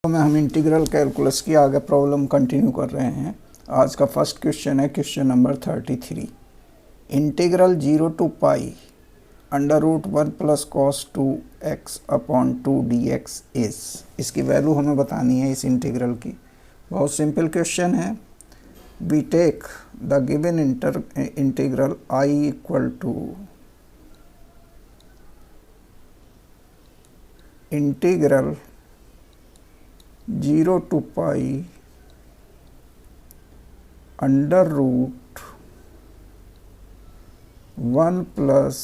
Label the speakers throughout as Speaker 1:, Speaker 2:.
Speaker 1: में हम integral calculus की आगे प्रॉब्लम कंटिन्यू कर रहे हैं। आज का फर्स्ट क्वेश्चन है question number 33। Integral 0 to pi √1 plus cos 2x upon 2 dx is, इसकी वैल्यू हमें बतानी है इस इंटीग्रल की। बहुत सिंपल क्वेश्चन है। We take the given integral I equal to integral 0 to pi √1 plus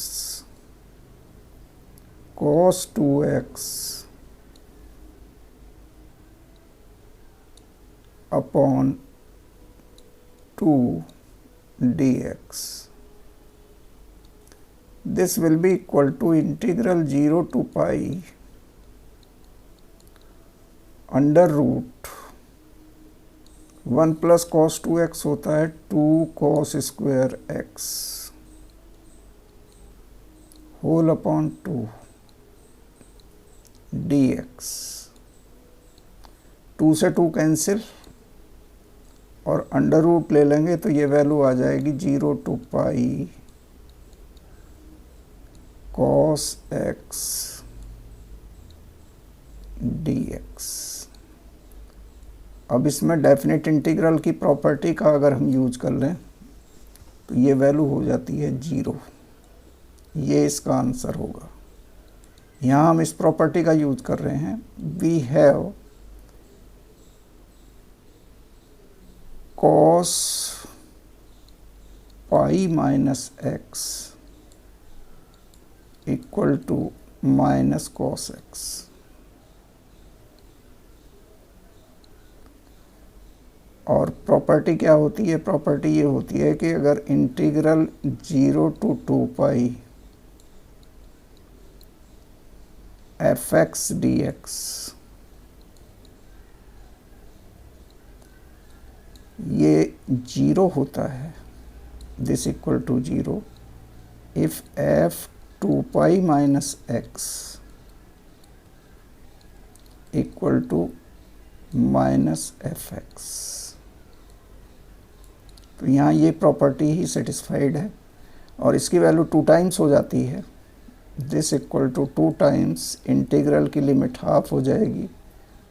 Speaker 1: cos 2x upon 2 dx. This will be equal to integral 0 to pi √1 plus cos 2x होता है 2 cos square x whole upon 2 dx। 2 से 2 cancel और under root ले लेंगे तो ये value आ जाएगी 0 to pi cos x dx। अब इसमें डेफिनेट इंटीग्रल की प्रॉपर्टी का अगर हम यूज कर लें तो ये वैल्यू हो जाती है 0। ये इसका आंसर होगा। यहाँ हम इस प्रॉपर्टी का यूज कर रहे हैं। We have cos pi minus x equal to minus cos x। और प्रॉपर्टी क्या होती है? प्रॉपर्टी ये होती है कि अगर integral 0 to 2 pi fx dx ये 0 होता है, this equal to 0 if f 2 pi minus x equal to minus fx। तो यहाँ ये प्रॉपर्टी ही सेटिस्फाइड है और इसकी वैल्यू 2 टाइम्स हो जाती है। This equal to 2 times integral की लिमिट हाफ हो जाएगी,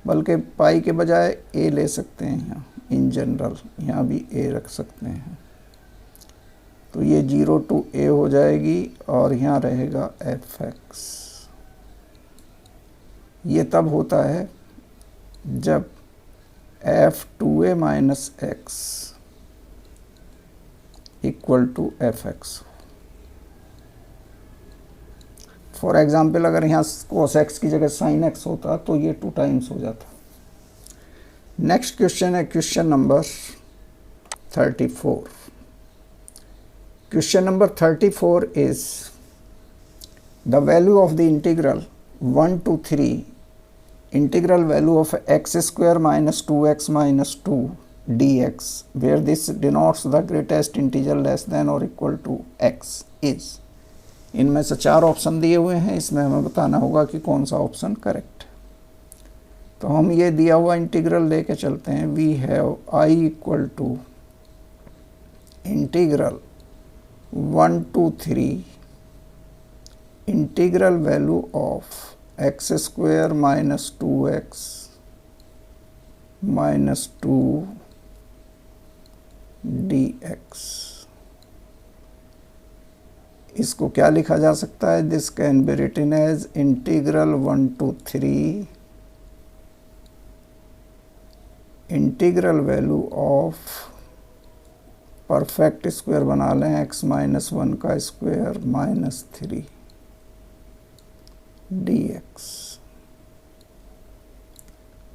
Speaker 1: बल्कि पाई के बजाय a ले सकते हैं। यहाँ इन जनरल यहाँ भी a रख सकते हैं। तो ये 0 टू a हो जाएगी और यहाँ रहेगा fx। ये तब होता है जब f 2a minus x equal to fx। For example अगर यहाँ cos x की जगह sin x होता तो ये 2 टाइम्स हो जाता। नेक्स्ट क्वेश्चन है question number 34। Question number 34 is the value of the integral 1 to 3 integral value of x square minus 2x minus 2 dx where this denotes the greatest integer less than or equal to x is। इनमें से 4 option दिए हुए हैं, इसमें हमें बताना होगा कि कौन सा ऑप्शन करेक्ट है। तो हम ये दिया हुआ इंटीग्रल लेके चलते हैं। We have I equal to integral 1 to 3 integral value of x square minus 2x minus 2 dx। इसको क्या लिखा जा सकता है? This can be written as integral 1 to 3 integral value of perfect square बना लें x माइनस 1 का स्क्वायर माइनस 3 dx।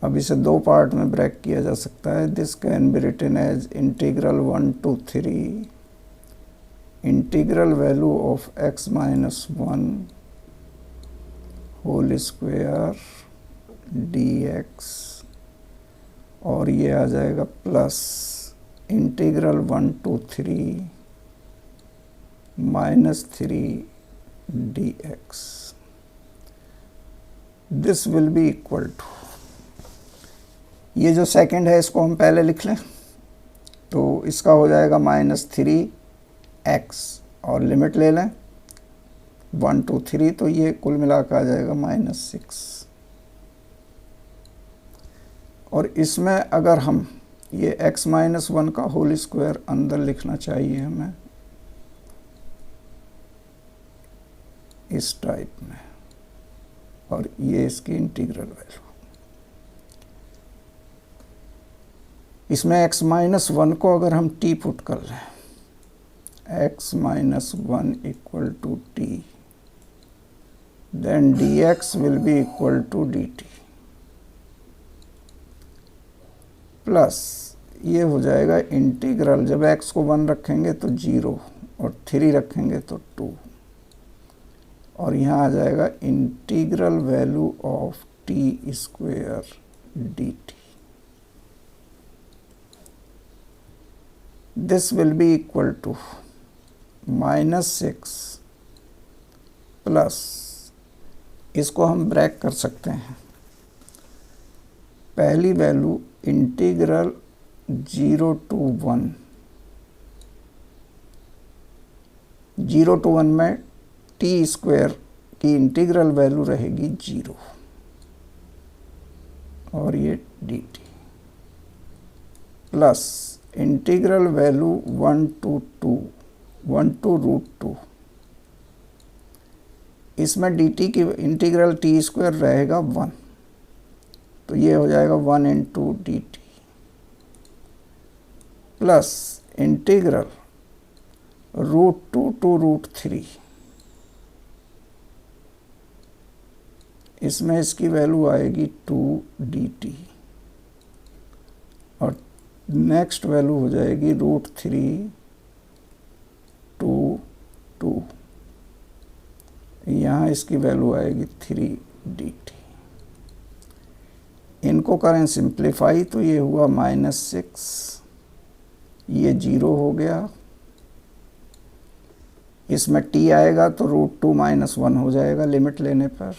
Speaker 1: अब इसे 2 पार्ट में ब्रेक किया जा सकता है। This can be written as integral 1 to 3 integral value of x minus 1 whole square dx और ये आ जाएगा plus integral 1 to 3 minus 3 dx। this will be equal to, ये जो सेकंड है इसको हम पहले लिख लें, तो इसका हो जाएगा -3x और लिमिट ले लें 1 to 3, तो ये कुल मिला कर आ जाएगा -6। और इसमें अगर हम ये x-1 का होल स्क्वायर अंदर लिखना चाहिए हमें इस टाइप में, और ये इसकी इंटीग्रल वैल्यू। इसमें x-1 को अगर हम t पुट कर लें, x-1 equal to t, then dx will be equal to dt, plus ये हो जाएगा इंटीग्रल, जब x को 1 रखेंगे तो 0 और 3 रखेंगे तो 2, और यहाँ आ जाएगा integral value of t square dt। This will be equal to -6 plus, इसको हम ब्रेक कर सकते हैं, पहली वैल्यू इंटीग्रल 0 to 1, 0 to 1 में t स्क्वायर की इंटीग्रल वैल्यू रहेगी 0, और ये dt, plus integral value 1 to 2, इसमें dt की इंटीग्रल t स्क्वायर रहेगा 1, तो ये हो जाएगा 1 into dt, plus integral √2 to √3, इसमें इसकी वैल्यू आएगी 2 dt, और नेक्स्ट वैल्यू हो जाएगी √3 to 2, यहाँ इसकी वैल्यू आएगी 3 dt। इनको करें सिंप्लीफाई तो ये हुआ -6, ये 0 हो गया, इसमें t आएगा तो √2 - 1 हो जाएगा लिमिट लेने पर,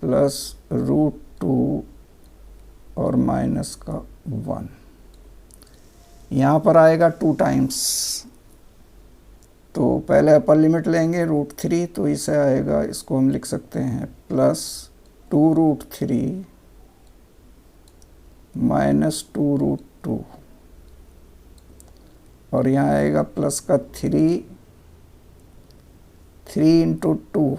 Speaker 1: प्लस √2 और माइनस का 1, यहाँ पर आएगा 2 टाइम्स, तो पहले अपर लिमिट लेंगे √3, तो इसे आएगा, इसको हम लिख सकते हैं +2√3 -2√2, और यहाँ आएगा प्लस का 3 × 2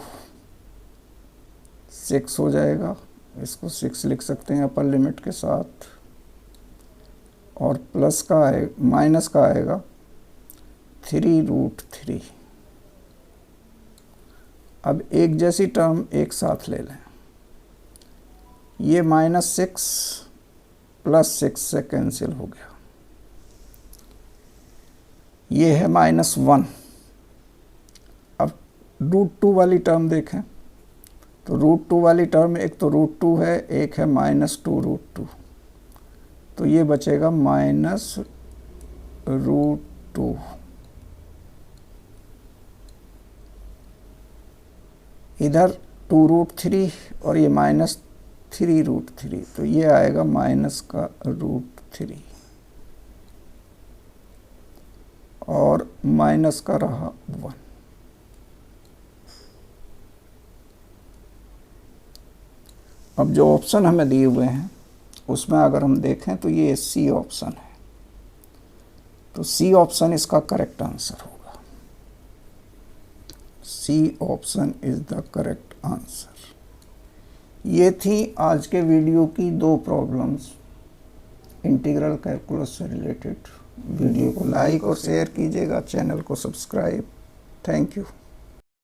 Speaker 1: 6 हो जाएगा, इसको 6 लिख सकते हैं अपर लिमिट के साथ, और प्लस का आएगा, माइनस का आएगा 3√3। अब एक जैसी टर्म एक साथ ले लें, ये -6 + 6 से कैंसिल हो गया, ये है -1। अब √2 वाली टर्म देखें, तो √2 वाली टर्म एक तो √2 है, एक है -2√2, तो ये बचेगा -√2, इधर 2√3 और ये -3√3, तो ये आएगा माइनस का √3, और माइनस का रहा 1। अब जो ऑप्शन हमें दिए हुए हैं उसमें अगर हम देखें तो ये सी ऑप्शन है, तो सी ऑप्शन इसका करेक्ट आंसर होगा। C option is the correct answer. ये थी आज के वीडियो की 2 प्रॉब्लम्स इंटीग्रल कैलकुलस से रिलेटेड। वीडियो को लाइक और शेयर कीजिएगा, चैनल को सब्सक्राइब। Thank you.